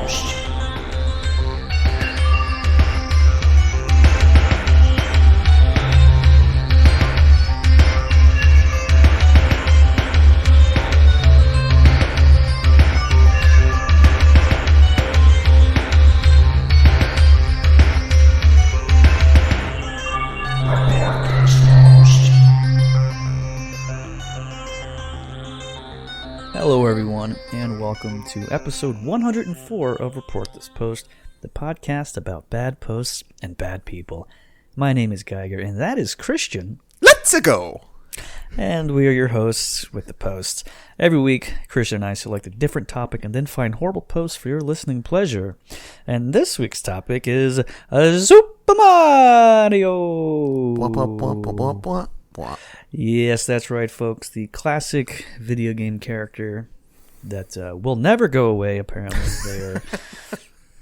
most. Hello everyone, and welcome to episode 104 of Report This Post, the podcast about bad posts and bad people. My name is Geiger, and that is Christian. Let's go! And we are your hosts with the posts. Every week, Christian and I select a different topic and then find horrible posts for your listening pleasure. And this week's topic is Super Mario! Blah, blah, blah, blah, blah, blah, blah. Yes, that's right, folks. The classic video game character that will never go away, apparently. They are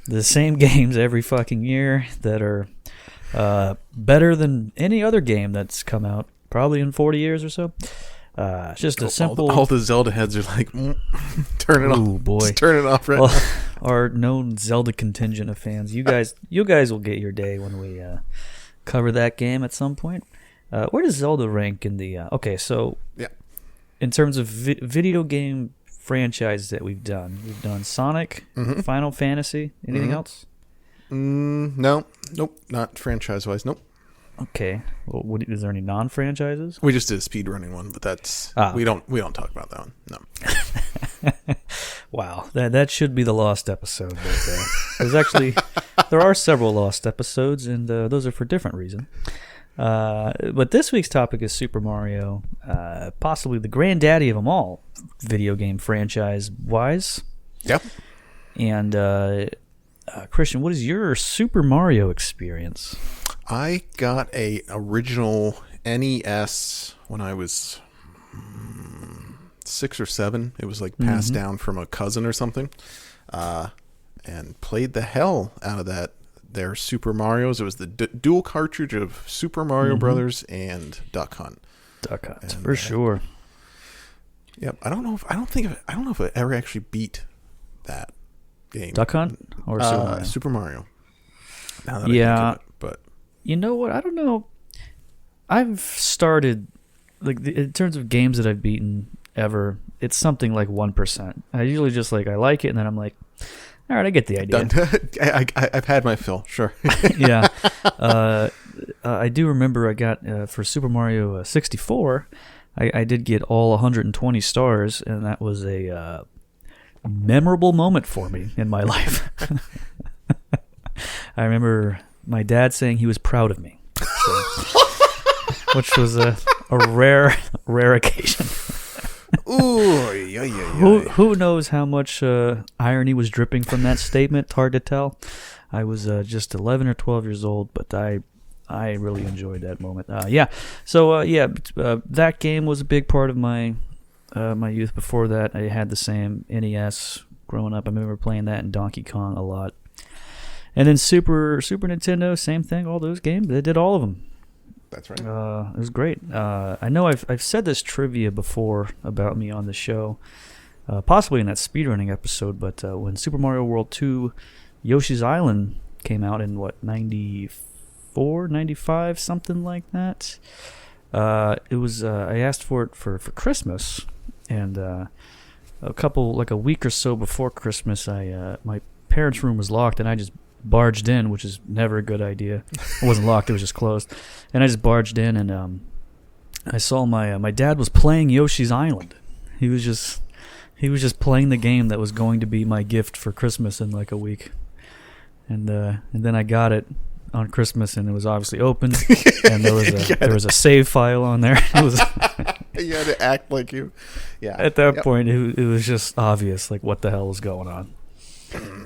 the same games every fucking year that are better than any other game that's come out, probably in 40 years or so. It's just a simple... All the Zelda heads are like, turn it off. Ooh, boy. Just turn it off right now. Our known Zelda contingent of fans. You guys will get your day when we cover that game at some point. Where does Zelda rank in the... okay, so yeah. In terms of video game franchises that we've done Sonic, Final Fantasy, anything else? No. Nope. Not franchise-wise. Nope. Okay. Well, is there any non-franchises? We just did a speedrunning one, but that's... We don't talk about that one. No. Wow. That should be the lost episode. But, there's actually... there are several lost episodes, and those are for different reasons. But this week's topic is Super Mario, possibly the granddaddy of them all, video game franchise-wise. Yep. And Christian, what is your Super Mario experience? I got a original NES when I was 6 or 7. It was like passed down from a cousin or something, and played the hell out of that. Their Super Marios. It was the dual cartridge of Super Mario Brothers and Duck Hunt. Duck Hunt, for sure. Yep. I don't know if I ever actually beat that game. Duck Hunt or Super Mario. Now that I yeah. think of it, but you know what? I don't know. I've started in terms of games that I've beaten ever. It's something like 1%. I usually just I like it, and then I'm like, all right, I get the idea. I've had my fill, sure. Yeah. I do remember I got, for Super Mario 64, I did get all 120 stars, and that was a memorable moment for me in my life. I remember my dad saying he was proud of me, which was a rare occasion. Ooh, yeah. Who knows how much irony was dripping from that statement? Hard to tell. I was just 11 or 12 years old, but I really enjoyed that moment. That game was a big part of my my youth. Before that, I had the same NES growing up. I remember playing that and Donkey Kong a lot. And then Super Nintendo, same thing. All those games, they did all of them. That's right. It was great. I know I've said this trivia before about me on the show, possibly in that speedrunning episode, but when Super Mario World 2 Yoshi's Island came out in, 94, 95, something like that, it was, I asked for it for Christmas, and a week or so before Christmas, my parents' room was locked, and I just barged in, which is never a good idea. It wasn't locked, it was just closed. And I just barged in, and I saw my dad was playing Yoshi's Island. He was just playing the game that was going to be my gift for Christmas in a week. And then I got it on Christmas, and it was obviously open, and there was a save file on there. It was you had to act like you. Yeah. At that point, it was just obvious what the hell was going on.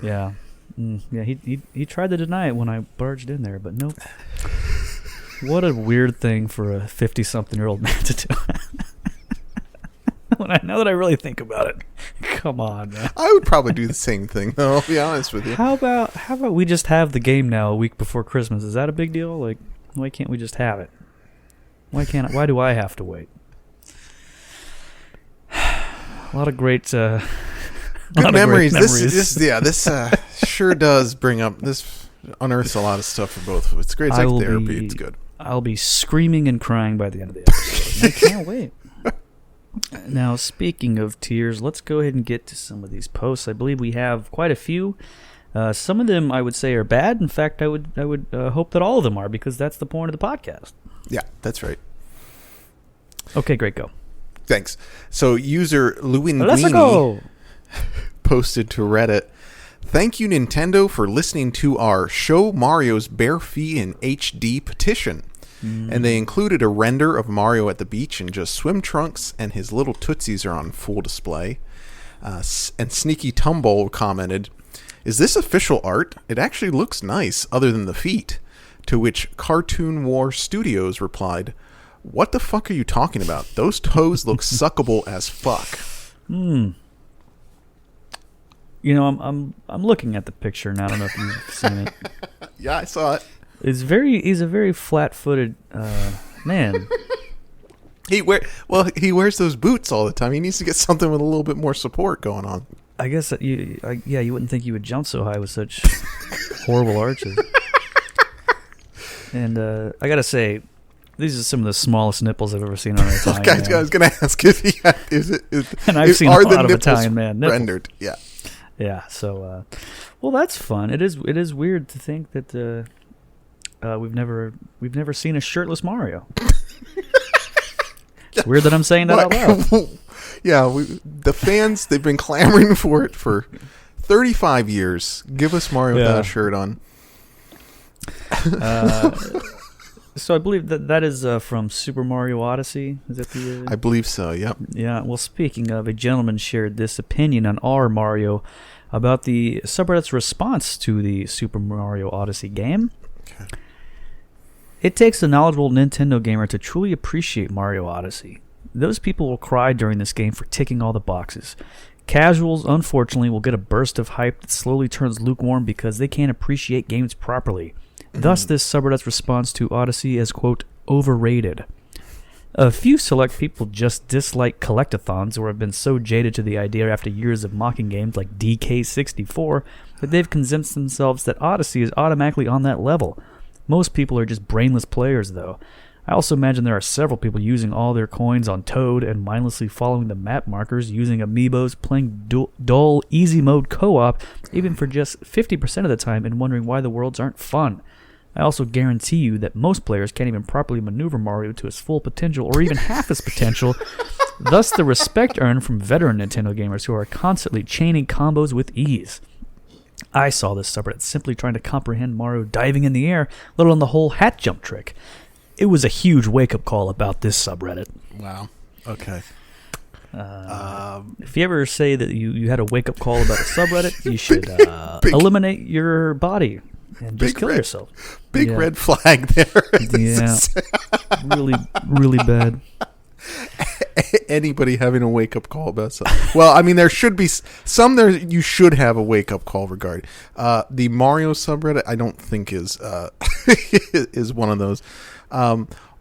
Yeah. Yeah, he tried to deny it when I barged in there, but nope. What a weird thing for a 50-something-year-old man to do. Now that I really think about it, come on, man. I would probably do the same thing, though, I'll be honest with you. How about we just have the game now a week before Christmas? Is that a big deal? Why can't we just have it? Why do I have to wait? A lot of great good memories. This sure does bring up this, unearths a lot of stuff for both of us. It's great. It's like therapy. It's good. I'll be screaming and crying by the end of the episode. I can't wait. Now, speaking of tears, let's go ahead and get to some of these posts. I believe we have quite a few. Some of them I would say are bad. In fact, I would hope that all of them are, because that's the point of the podcast. Yeah, that's right. Okay, great, go. Thanks. So user Let's go. posted to Reddit, "Thank you, Nintendo, for listening to our Show Mario's Bare Feet in HD petition." And they included a render of Mario at the beach in just swim trunks, and his little tootsies are on full display. And Sneaky Tumble commented, "Is this official art? It actually looks nice, other than the feet." To which Cartoon War Studios replied, "What the fuck are you talking about? Those toes look suckable as fuck." You know, I'm looking at the picture, and I don't know if you've seen it. Yeah, I saw it. He's a very flat-footed man. He wears those boots all the time. He needs to get something with a little bit more support going on. I guess that you wouldn't think you would jump so high with such horrible arches. And I gotta say, these are some of the smallest nipples I've ever seen on an Italian man. I was gonna ask if he had, and I've seen a lot of Italian man nipples rendered. Yeah. Yeah. So, well, that's fun. It is weird to think that we've never seen a shirtless Mario. It's weird that I'm saying that out loud. Yeah, the fans, they've been clamoring for it for 35 years. Give us Mario without a shirt on. So I believe that is from Super Mario Odyssey. Is that the? I believe so. Yep. Yeah. Well, speaking of, a gentleman shared this opinion on our Mario about the subreddit's response to the Super Mario Odyssey game. Okay. "It takes a knowledgeable Nintendo gamer to truly appreciate Mario Odyssey. Those people will cry during this game for ticking all the boxes. Casuals, unfortunately, will get a burst of hype that slowly turns lukewarm because they can't appreciate games properly. Thus, this subreddit's response to Odyssey is, quote, overrated. A few select people just dislike collectathons or have been so jaded to the idea after years of mocking games like DK64 that they've convinced themselves that Odyssey is automatically on that level. Most people are just brainless players, though. I also imagine there are several people using all their coins on Toad and mindlessly following the map markers, using amiibos, playing dull, easy mode co-op, even for just 50% of the time, and wondering why the worlds aren't fun. I also guarantee you that most players can't even properly maneuver Mario to his full potential, or even half his potential. Thus, the respect earned from veteran Nintendo gamers who are constantly chaining combos with ease. I saw this subreddit simply trying to comprehend Mario diving in the air, let alone the whole hat jump trick. It was a huge wake-up call about this subreddit." Wow. Okay. If you ever say that you had a wake-up call about a subreddit, you should eliminate your body and just kill yourself. Big red flag there. Yeah. Really, really bad. Anybody having a wake-up call about something. Well, I mean, there should be some there you should have a wake-up call regarding. The Mario subreddit, I don't think is is one of those.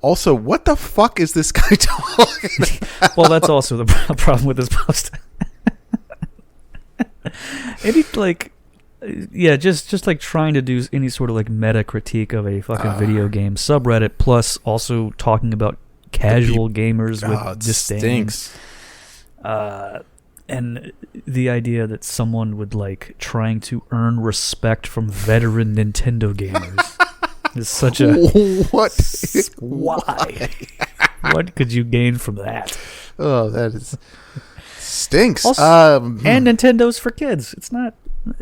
Also, what the fuck is this guy talking about? Well, that's also the problem with this post. Any just like trying to do any sort of like meta critique of a fucking video game subreddit, plus also talking about casual gamers with disdain. Stinks. And the idea that someone would like trying to earn respect from veteran Nintendo gamers is such a why? What could you gain from that? Oh, that is stinks. Also, and Nintendo's for kids. It's not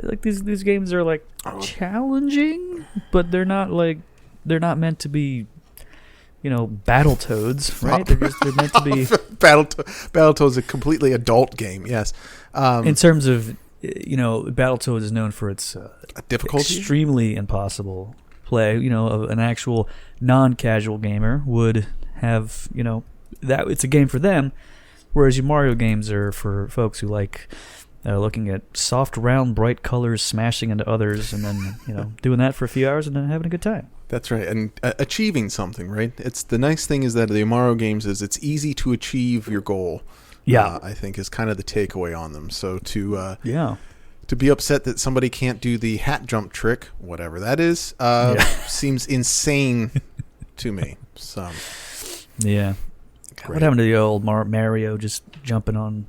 like these games are like challenging, but they're not meant to be, Battletoads, right? They're meant to be. Battletoads is a completely adult game. Yes. In terms of, Battletoads is known for its difficulty, extremely impossible play. An actual non-casual gamer would have, that it's a game for them, whereas your Mario games are for folks who like looking at soft, round, bright colors smashing into others, and then doing that for a few hours and then having a good time. That's right, and achieving something, right? It's the nice thing is that the Mario games is it's easy to achieve your goal. Yeah, I think is kind of the takeaway on them. So to to be upset that somebody can't do the hat jump trick, whatever that is, seems insane to me. So, yeah. What happened to the old Mario just jumping on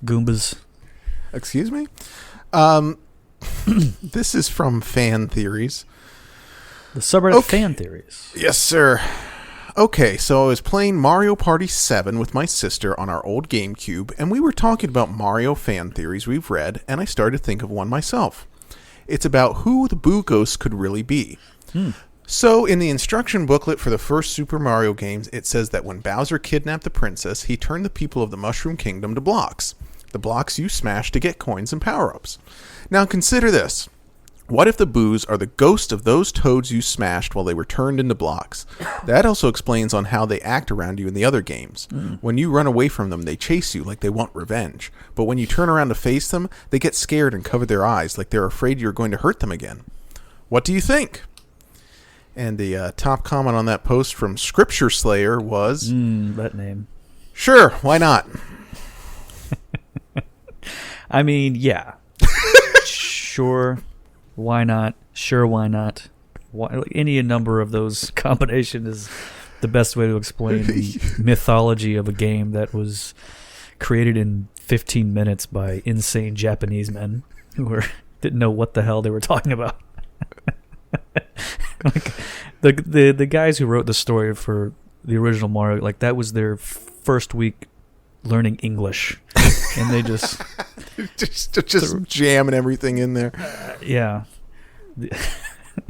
Goombas? Excuse me? This is from Fan Theories. The subreddit Fan Theories. Yes, sir. Okay, so I was playing Mario Party 7 with my sister on our old GameCube, and we were talking about Mario fan theories we've read, and I started to think of one myself. It's about who the Boo Ghost could really be. So, in the instruction booklet for the first Super Mario games, it says that when Bowser kidnapped the princess, he turned the people of the Mushroom Kingdom to blocks. The blocks you smash to get coins and power-ups. Now, consider this. What if the Boos are the ghost of those toads you smashed while they were turned into blocks? That also explains on how they act around you in the other games. When you run away from them, they chase you like they want revenge. But when you turn around to face them, they get scared and cover their eyes like they're afraid you're going to hurt them again. What do you think? And the top comment on that post from Scripture Slayer was... that name. Sure, why not? I mean, yeah. Sure. Why not? Sure, why not? Any number of those combinations is the best way to explain the mythology of a game that was created in 15 minutes by insane Japanese men who didn't know what the hell they were talking about. The guys who wrote the story for the original Mario, like that was their first week learning English, and they just jamming everything in there. Yeah.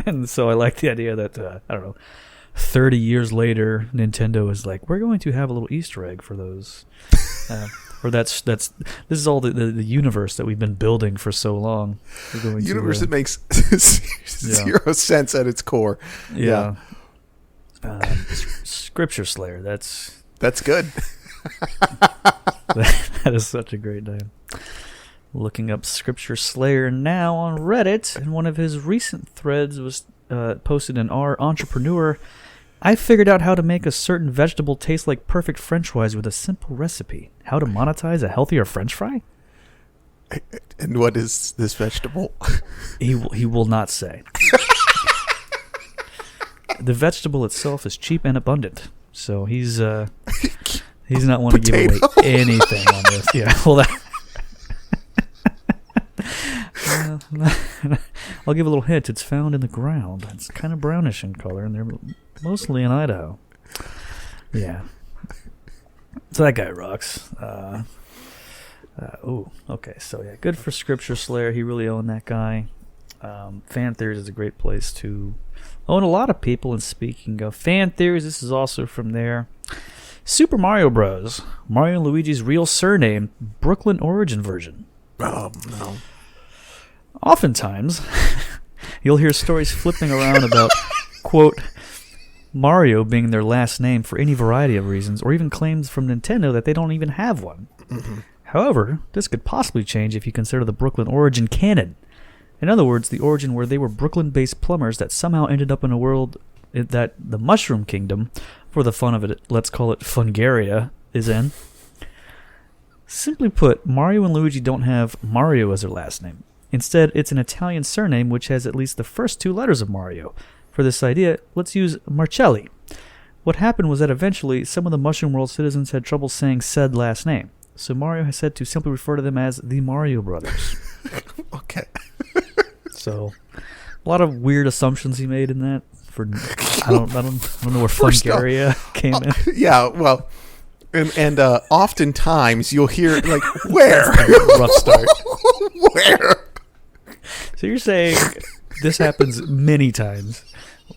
And so I like the idea that I don't know, 30 years later, Nintendo is like, we're going to have a little Easter egg for those, or this is all the universe that we've been building for so long. Universe that makes zero sense at its core. Yeah. Scripture Slayer. That's good. That is such a great name. Looking up Scripture Slayer now on Reddit, and one of his recent threads was posted in R Entrepreneur. I figured out how to make a certain vegetable taste like perfect French fries with a simple recipe. How to monetize a healthier French fry? And what is this vegetable? He will not say. The vegetable itself is cheap and abundant, so he's not want to give away anything on this. Yeah, well, I'll give a little hint. It's found in the ground. It's kind of brownish in color, and they're mostly in Idaho. Yeah. So that guy rocks. Okay. So, yeah, good for Scripture Slayer. He really owned that guy. Fan Theories is a great place to own a lot of people. And speaking of Fan Theories, this is also from there. Super Mario Bros. Mario and Luigi's real surname, Brooklyn origin version. Oh, no. Oftentimes, you'll hear stories flipping around about, quote, Mario being their last name for any variety of reasons, or even claims from Nintendo that they don't even have one. Mm-hmm. However, this could possibly change if you consider the Brooklyn origin canon. In other words, the origin where they were Brooklyn-based plumbers that somehow ended up in a world that the Mushroom Kingdom, for the fun of it, let's call it Fungaria, is in. Simply put, Mario and Luigi don't have Mario as their last name. Instead, it's an Italian surname which has at least the first two letters of Mario. For this idea, let's use Marcelli. What happened was that eventually, some of the Mushroom World citizens had trouble saying said last name. So Mario has said to simply refer to them as the Mario Brothers. Okay. So, a lot of weird assumptions he made in that. I don't know where Fungaria came in. Yeah, well, and oftentimes you'll hear like where rough start. Where? So you're saying this happens many times,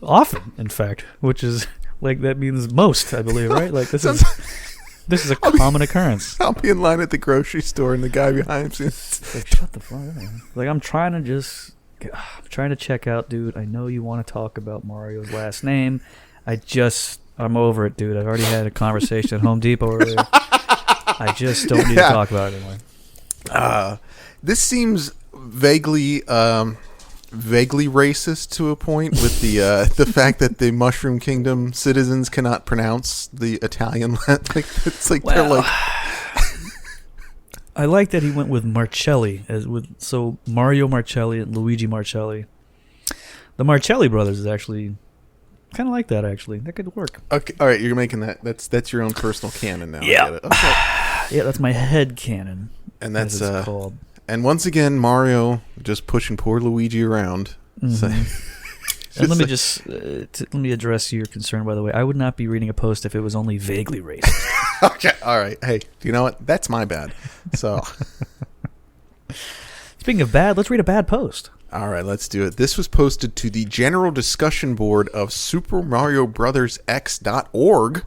often, in fact, which is like that means most, I believe, right? Like this is a common occurrence. I'll be in line at the grocery store, and the guy behind me, like, shut the fuck up. Like I'm trying to check out, dude. I know you want to talk about Mario's last name. I'm over it, dude. I've already had a conversation at Home Depot earlier. I just don't need to talk about it anymore. This seems vaguely racist to a point with the fact that the Mushroom Kingdom citizens cannot pronounce the Italian. They're like. I like that he went with Marcelli so Mario Marcelli and Luigi Marcelli. The Marcelli brothers is actually kind of like that. Actually, that could work. Okay, all right, you're making that. That's your own personal canon now. Yeah. I get it. Okay. Yeah, that's my head canon. And that's as it's called. And once again, Mario just pushing poor Luigi around. Mm-hmm. And let me address your concern. By the way, I would not be reading a post if it was only vaguely racist. Okay, all right. Hey, you know what? That's my bad. So, speaking of bad, let's read a bad post. All right, let's do it. This was posted to the general discussion board of SuperMarioBrothersX.org,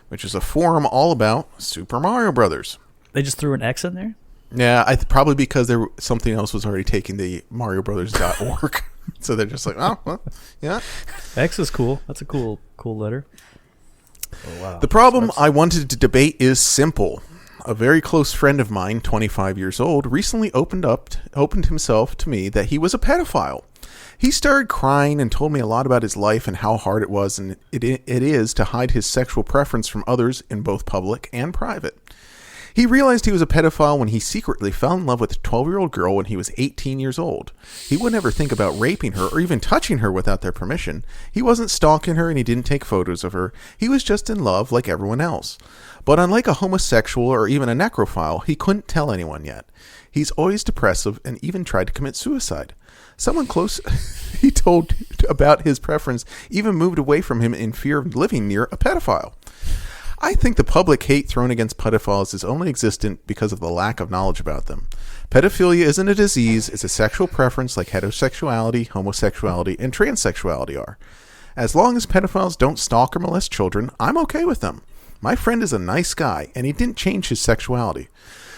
which is a forum all about Super Mario Brothers. They just threw an X in there? Yeah, probably because something else was already taking the MarioBrothers.org. So they're just like, oh, well, yeah. X is cool. That's a cool letter. Oh, wow. The problem I wanted to debate is simple. A very close friend of mine, 25 years old, recently opened himself to me that he was a pedophile. He started crying and told me a lot about his life and how hard it was and it is to hide his sexual preference from others in both public and private. He realized he was a pedophile when he secretly fell in love with a 12-year-old girl when he was 18 years old. He would never think about raping her or even touching her without their permission. He wasn't stalking her and he didn't take photos of her. He was just in love like everyone else. But unlike a homosexual or even a necrophile, he couldn't tell anyone yet. He's always depressive and even tried to commit suicide. Someone close he told about his preference even moved away from him in fear of living near a pedophile. I think the public hate thrown against pedophiles is only existent because of the lack of knowledge about them. Pedophilia isn't a disease, it's a sexual preference like heterosexuality, homosexuality, and transsexuality are. As long as pedophiles don't stalk or molest children, I'm okay with them. My friend is a nice guy, and he didn't change his sexuality.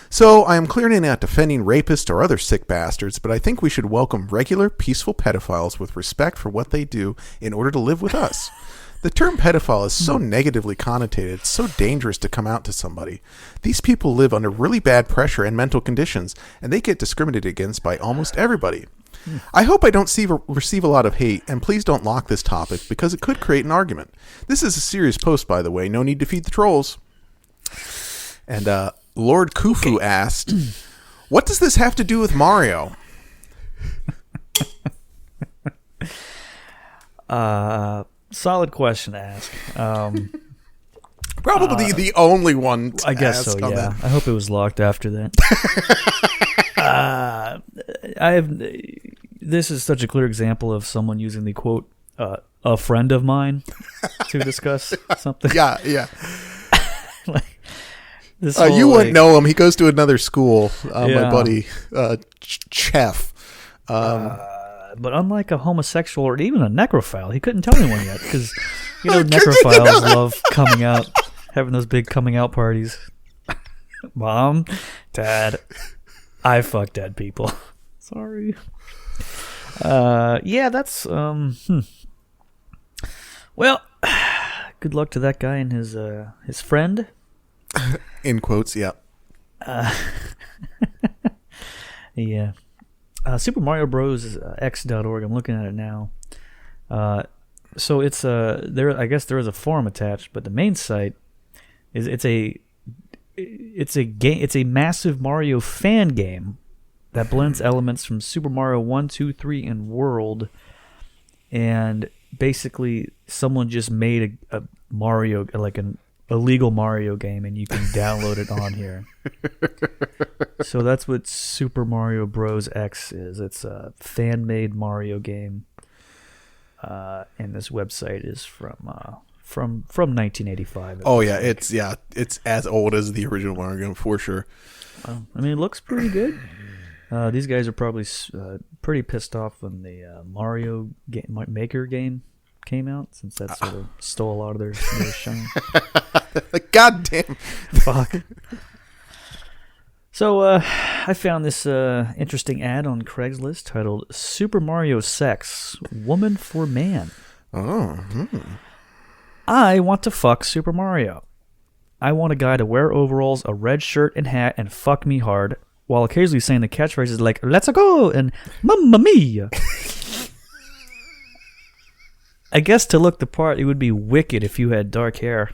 So I am clearly not defending rapists or other sick bastards, but I think we should welcome regular, peaceful pedophiles with respect for what they do in order to live with us. The term pedophile is so negatively connotated, it's so dangerous to come out to somebody. These people live under really bad pressure and mental conditions, and they get discriminated against by almost everybody. I hope I don't receive a lot of hate, and please don't lock this topic, because it could create an argument. This is a serious post, by the way. No need to feed the trolls. And Lord Khufu asked, what does this have to do with Mario? Solid question to ask. Probably the only one to I guess ask so, on yeah. that. I hope it was locked after that. This is such a clear example of someone using the quote, a friend of mine to discuss something. Yeah. Like, this You whole, wouldn't know him. He goes to another school. My Yeah. buddy, Chef. But unlike a homosexual or even a necrophile, he couldn't tell anyone yet because, Couldn't necrophiles love coming out, having those big coming out parties. Mom, Dad, I fuck dead people. Sorry. Yeah, that's Well, good luck to that guy and his friend. In quotes, yeah. Yeah. Super Mario Bros. X.org. I'm looking at it now. So it's there. I guess there is a forum attached, but the main site is it's a game. It's a massive Mario fan game that blends elements from Super Mario 1, 2, 3, and World. And basically, someone just made a Mario, like an illegal Mario game, and you can download it on here. So that's what Super Mario Bros. X is. It's a fan-made Mario game, and this website is from 1985. Oh yeah, it's as old as the original Mario game for sure. I mean, it looks pretty good. These guys are probably pretty pissed off when the Mario Maker game came out, since that sort of stole a lot of their shine. God damn. Fuck. So I found this interesting ad on Craigslist titled Super Mario Sex, Woman for Man. Oh. I want to fuck Super Mario. I want a guy to wear overalls, a red shirt and hat, and fuck me hard, while occasionally saying the catchphrases like, let's go, and mamma mia. I guess to look the part, it would be wicked if you had dark hair.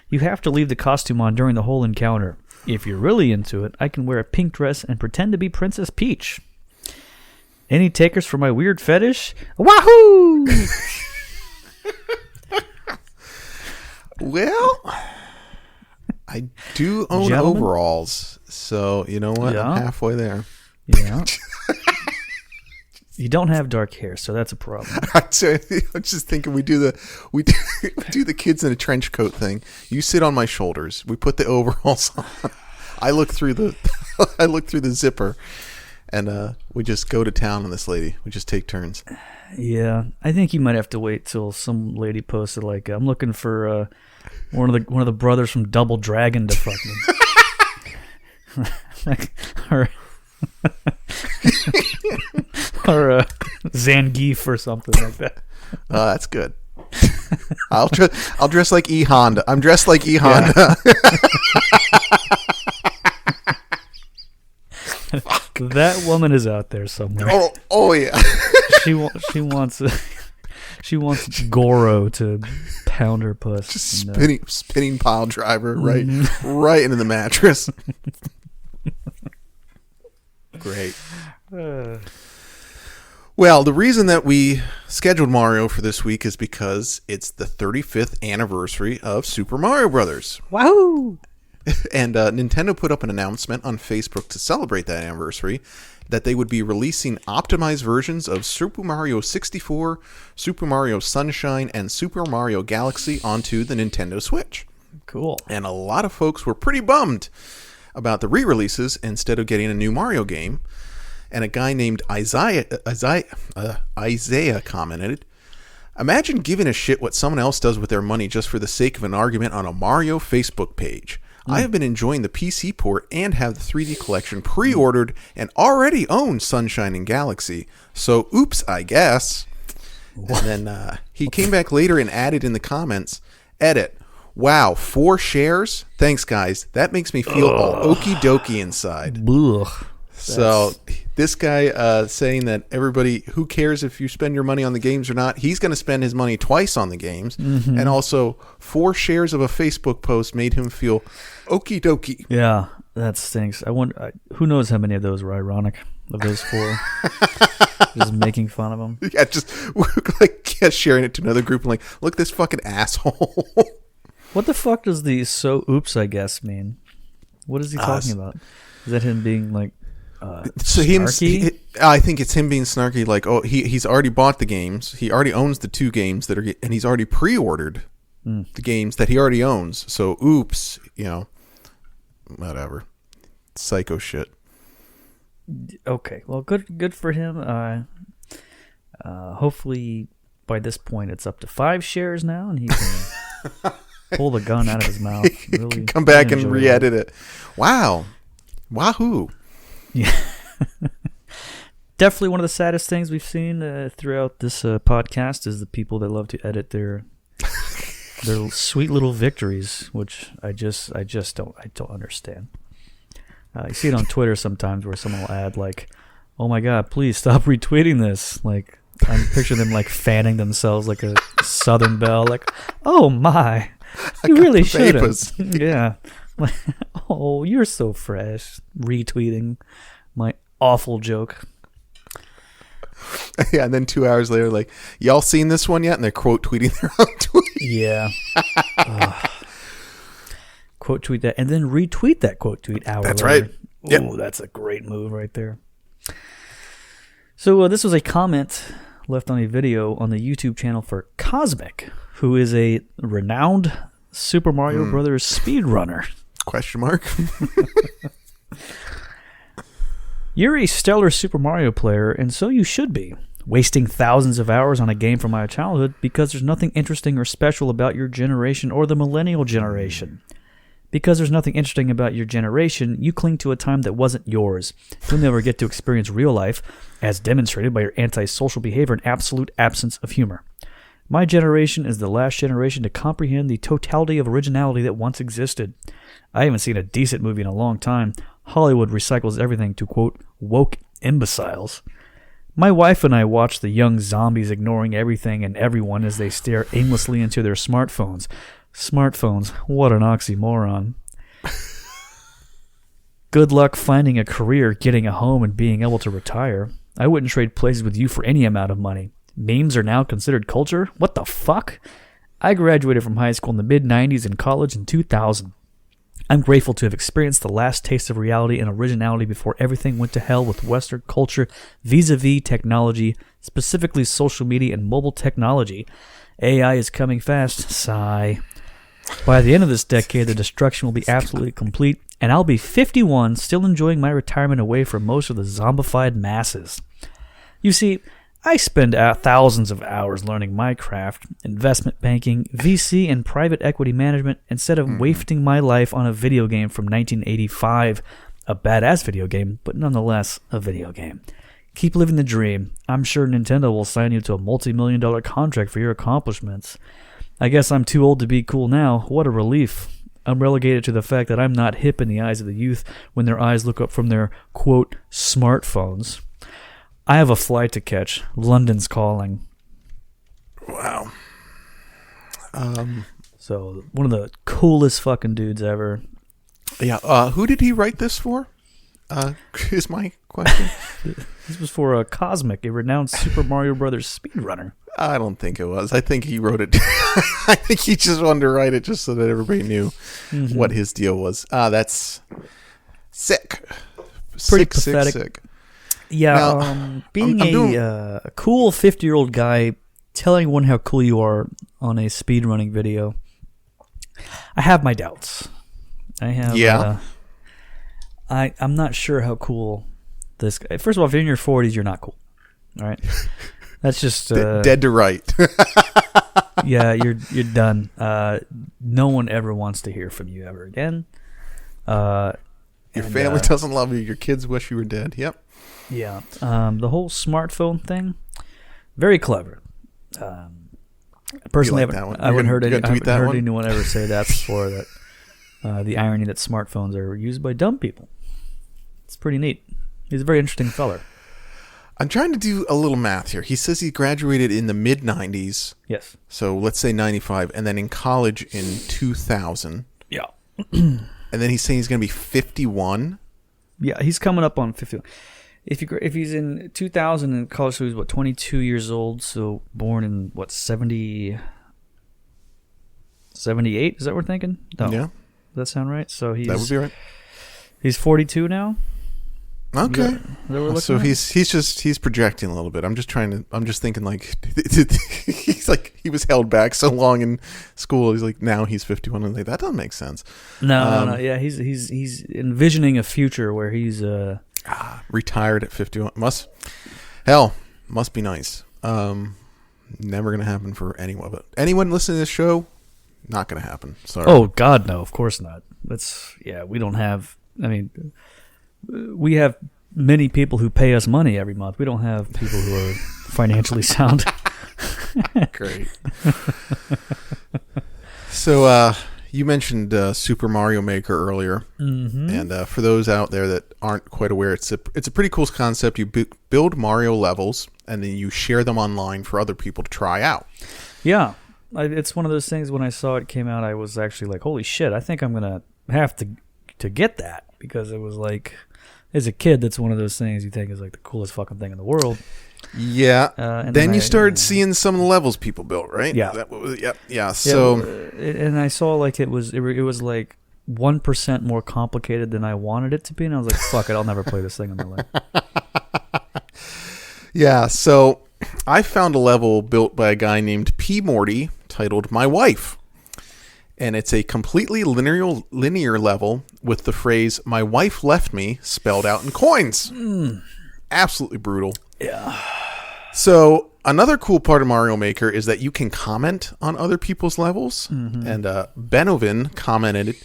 You have to leave the costume on during the whole encounter. If you're really into it, I can wear a pink dress and pretend to be Princess Peach. Any takers for my weird fetish? Wahoo! Well, I do own Gentlemen? overalls, so you know what? Yeah. I'm halfway there. Yeah. You don't have dark hair, so that's a problem. So I'm just thinking we do the kids in a trench coat thing. You sit on my shoulders. We put the overalls on. I look through the zipper, and we just go to town on this lady. We just take turns. Yeah, I think you might have to wait till some lady posted like, "I'm looking for one of the brothers from Double Dragon to fuck me," like, or Zangief or something like that. That's good. I'll dress like E Honda. I'm dressed like E Honda. That woman is out there somewhere. Oh yeah. She wants Goro to pound her puss. Just spinning pile driver right into the mattress. Great. Well, the reason that we scheduled Mario for this week is because it's the 35th anniversary of Super Mario Brothers. Wahoo! And Nintendo put up an announcement on Facebook to celebrate that anniversary that they would be releasing optimized versions of Super Mario 64, Super Mario Sunshine, and Super Mario Galaxy onto the Nintendo Switch. Cool. And a lot of folks were pretty bummed about the re-releases instead of getting a new Mario game. And a guy named Isaiah commented, "Imagine giving a shit what someone else does with their money just for the sake of an argument on a Mario Facebook page. I have been enjoying the PC port and have the 3D collection pre-ordered and already own Sunshine and Galaxy. So, oops, I guess." What? And then he came back later and added in the comments, "Edit. Wow, 4 shares? Thanks, guys. That makes me feel all okie dokie inside." Ugh. So this guy saying that everybody, who cares if you spend your money on the games or not, he's going to spend his money twice on the games. Mm-hmm. And also 4 shares of a Facebook post made him feel okie dokie. Yeah, that stinks. I wonder, who knows how many of those were ironic, of those 4. Just making fun of them. Yeah, just sharing it to another group and like, look, this fucking asshole. What the fuck does the "so oops, I guess" mean? What is he talking about? Is that him being like so snarky? I think it's him being snarky, like, oh, he's already bought the games. He already owns the 2 games and he's already pre-ordered the games that he already owns. So oops, whatever. Psycho shit. Okay, well, good for him. Hopefully by this point it's up to 5 shares now, and he can pull the gun out of his mouth. Really come back and re-edit it. Wow. Wahoo. Yeah. Definitely one of the saddest things we've seen throughout this podcast is the people that love to edit their sweet little victories, which I just don't understand. You see it on Twitter sometimes where someone will add like, "Oh my God, please stop retweeting this." Like, I'm picturing them like fanning themselves like a Southern Belle, like, "Oh my, you really shouldn't." Yeah. Like, "Oh, you're so fresh." Retweeting my awful joke. Yeah, and then 2 hours later, like, "Y'all seen this one yet?" And they're quote tweeting their own tweet. Yeah. Quote tweet that and then retweet that quote tweet hour That's later. right. Yep. Oh, that's a great move right there. So this was a comment left on a video on the YouTube channel for Cosmic, who is a renowned Super Mario Brothers speedrunner. Question mark. "You're a stellar Super Mario player, and so you should be. Wasting thousands of hours on a game from my childhood because there's nothing interesting or special about your generation or the millennial generation. Because there's nothing interesting about your generation, you cling to a time that wasn't yours. You'll never get to experience real life, as demonstrated by your antisocial behavior and absolute absence of humor. My generation is the last generation to comprehend the totality of originality that once existed. I haven't seen a decent movie in a long time. Hollywood recycles everything to, quote, woke imbeciles. My wife and I watch the young zombies ignoring everything and everyone as they stare aimlessly into their smartphones. Smartphones, what an oxymoron." Good luck finding a career, getting a home, and being able to retire. I wouldn't trade places with you for any amount of money. Memes are now considered culture? What the fuck? I graduated from high school in the mid-90s and college in 2000. I'm grateful to have experienced the last taste of reality and originality before everything went to hell with Western culture vis-a-vis technology, specifically social media and mobile technology. AI is coming fast. Sigh. By the end of this decade, the destruction will be absolutely complete, and I'll be 51, still enjoying my retirement away from most of the zombified masses. You see, I spend thousands of hours learning my craft, investment banking, VC, and private equity management instead of wasting my life on a video game from 1985. A badass video game, but nonetheless a video game. Keep living the dream. I'm sure Nintendo will sign you to a multi-million-dollar contract for your accomplishments. I guess I'm too old to be cool now. What a relief. I'm relegated to the fact that I'm not hip in the eyes of the youth when their eyes look up from their, quote, smartphones. I have a flight to catch. London's calling. Wow. So, one of the coolest fucking dudes ever. Yeah. Who did he write this for? Is my question. This was for Cosmic, a renowned Super Mario Brothers speedrunner. I don't think it was. I think he wrote it. I think he just wanted to write it just so that everybody knew what his deal was. That's sick. Pretty pathetic. Sick. Yeah, Now, being a cool 50-year-old guy telling everyone how cool you are on a speedrunning video, I have my doubts. I have. Yeah. I'm not sure how cool this guy. First of all, if you're in your 40s, you're not cool. All right. That's just dead to right. Yeah, you're done. No one ever wants to hear from you ever again. Your family doesn't love you. Your kids wish you were dead. Yep. Yeah. The whole smartphone thing, very clever. Personally, like I haven't heard anyone ever say that before. That the irony that smartphones are used by dumb people. It's pretty neat. He's a very interesting feller. I'm trying to do a little math here. He says he graduated in the mid-90s. Yes. So let's say 95, and then in college in 2000. Yeah. And then he's saying he's going to be 51. Yeah, he's coming up on 51. If he's in 2000 in college, so he's 22 years old. So born in 78? Is that what we're thinking? No. Yeah. Does that sound right? So That would be right. He's 42 now. Okay. So at? he's projecting a little bit. I'm just thinking like he's like he was held back so long in school. He's like now he's 51 and like that doesn't make sense. No. Yeah, he's envisioning a future where he's retired at 51. Must be nice. Never gonna happen for anyone. But anyone listening to this show, not gonna happen. Sorry. Oh God, no, of course not. We don't have. I mean, we have many people who pay us money every month. We don't have people who are financially sound. Great. So you mentioned Super Mario Maker earlier, and for those out there that aren't quite aware, it's a pretty cool concept. You build Mario levels, and then you share them online for other people to try out. Yeah, it's one of those things. When I saw it came out, I was actually like, "Holy shit! I think I'm gonna have to get that," because it was like, as a kid, that's one of those things you think is like the coolest fucking thing in the world. Yeah. And then you started seeing some of the levels people built, right? Yeah. Yeah. So, and I saw like it was like 1% more complicated than I wanted it to be, and I was like, "Fuck it, I'll never play this thing in my life." Yeah. So I found a level built by a guy named P. Morty titled "My Wife." And it's a completely linear level with the phrase "My wife left me" spelled out in coins. Absolutely brutal. Yeah. So another cool part of Mario Maker is that you can comment on other people's levels. And Benovin commented,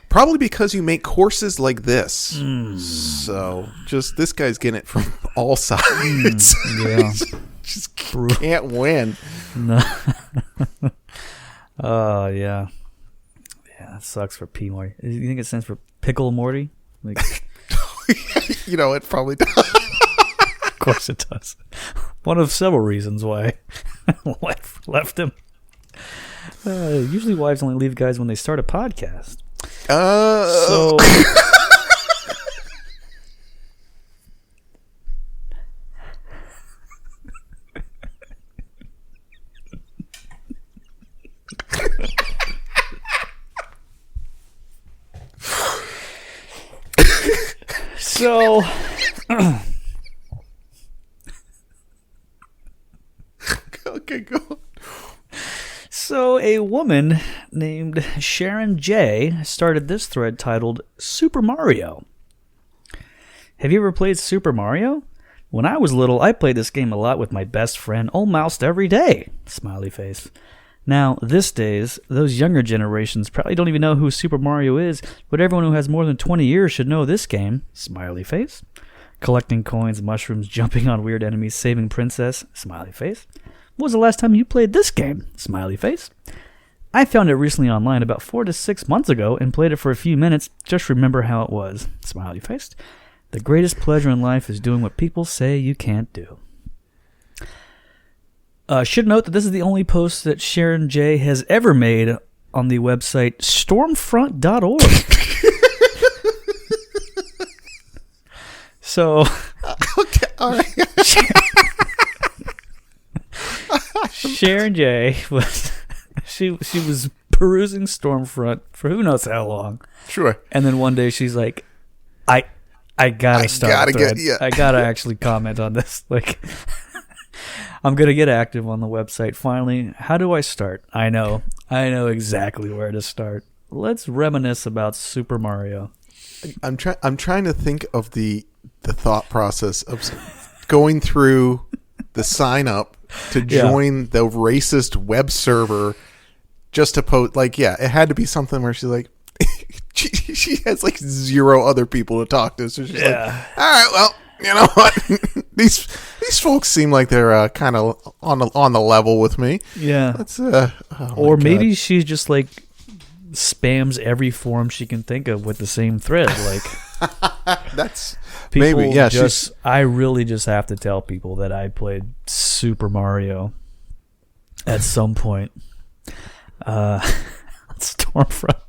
"Probably because you make courses like this." So just this guy's getting it from all sides. Yeah. Just can't win. No. Oh, yeah. Yeah, that sucks for P. Morty. You think it stands for Pickle Morty? Like, You know, it probably does. of course it does. One of several reasons why wife left him. Usually wives only leave guys when they start a podcast. So So, Okay, go on. so a woman named Sharon J started this thread titled Super Mario. Have you ever played Super Mario? When I was little, I played this game a lot with my best friend almost every day. Smiley face. Now, these days, those younger generations probably don't even know who Super Mario is, but everyone who has more than 20 years should know this game. Smiley face. Collecting coins, mushrooms, jumping on weird enemies, saving princess. Smiley face. When was the last time you played this game? Smiley face. I found it recently online about 4 to 6 months ago and played it for a few minutes. Just remember how it was. Smiley face. The greatest pleasure in life is doing what people say you can't do. Should note that this is the only post that Sharon J has ever made on the website stormfront.org. So, Okay, all right. Sharon J was she was perusing Stormfront for who knows how long. Sure. And then one day she's like, I gotta start a thread. I gotta actually comment on this. Like, I'm gonna get active on the website finally. How do I start? I know exactly where to start. Let's reminisce about Super Mario. I'm trying to think of the thought process of going through the sign up to join the racist web server just to post. Like, yeah, it had to be something where she's like, she has like 0 other people to talk to, so she's like, all right, well, you know what, these folks seem like they're kind of on the level with me. Yeah, that's or maybe she just like spams every forum she can think of with the same thread. Like, that's people maybe, yeah. I really just have to tell people that I played Super Mario at some point. Stormfront.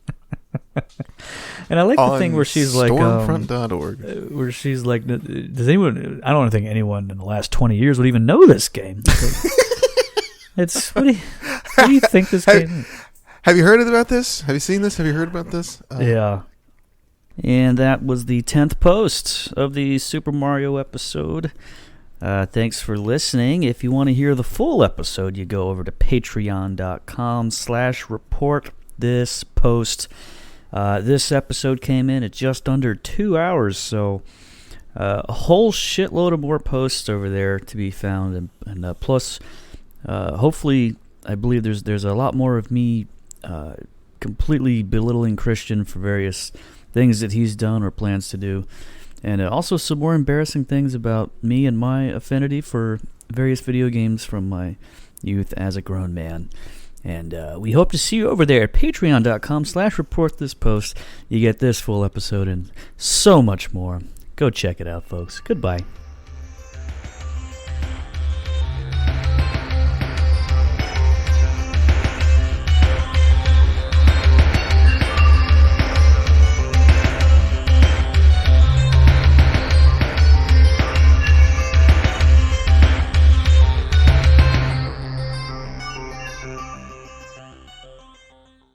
And I like the thing where she's like stormfront.org, where she's like, does anyone, I don't think anyone in the last 20 years would even know this game. It's what do you think this game is? Have you heard about this? Have you seen this? Have you heard about this? Yeah. And that was the 10th post of the Super Mario episode. Thanks for listening. If you want to hear the full episode, you go over to patreon.com/report this post. This episode came in at just under 2 hours, so a whole shitload of more posts over there to be found, and plus, hopefully, I believe there's a lot more of me completely belittling Christian for various things that he's done or plans to do, and also some more embarrassing things about me and my affinity for various video games from my youth as a grown man. And we hope to see you over there at patreon.com/report this post. You get this full episode and so much more. Go check it out, folks. Goodbye.